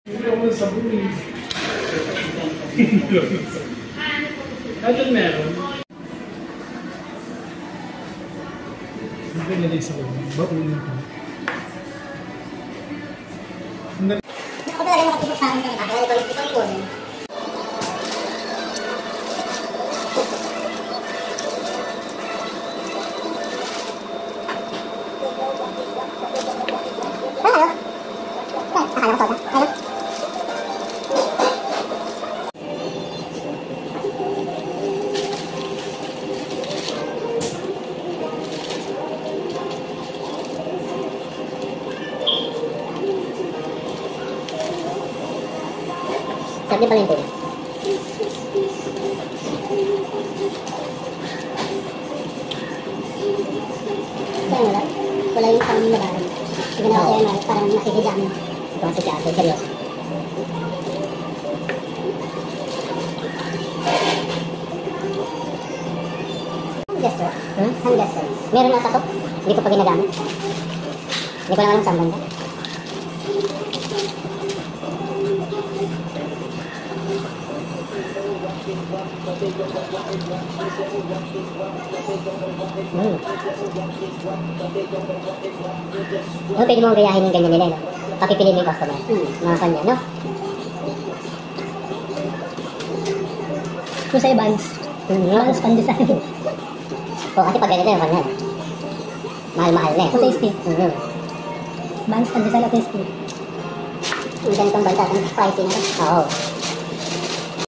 Hindi ako nasabon eh. Ano meron? Hindi nalay sa loob. Baunin ko. Ako talaga nakatulog sa akin kanina. Kaya ito yung kunin. Sarap din pala yung tuna. Kaya wala. Wala yung pang nabahan. Ginawa ko yan parang nakikijam. Ito kasi si ate, seryoso. Ano gesture? Ano gesture? Meron ata to? Hindi ko pa ginagamit. Hindi ko lang alam saan banda. No, pwede mong gayahin yung ganyan nila, no? Papipili mo yung customer. Mga kanya, no? Kung sa'yo, Vans. Vans pan-design. O, kasi pag ganito yung kanya. Mahal-mahal na eh. O tasty. Vans pan-design o tasty. Yung ganitong banta, ang pricey na rin. Oo.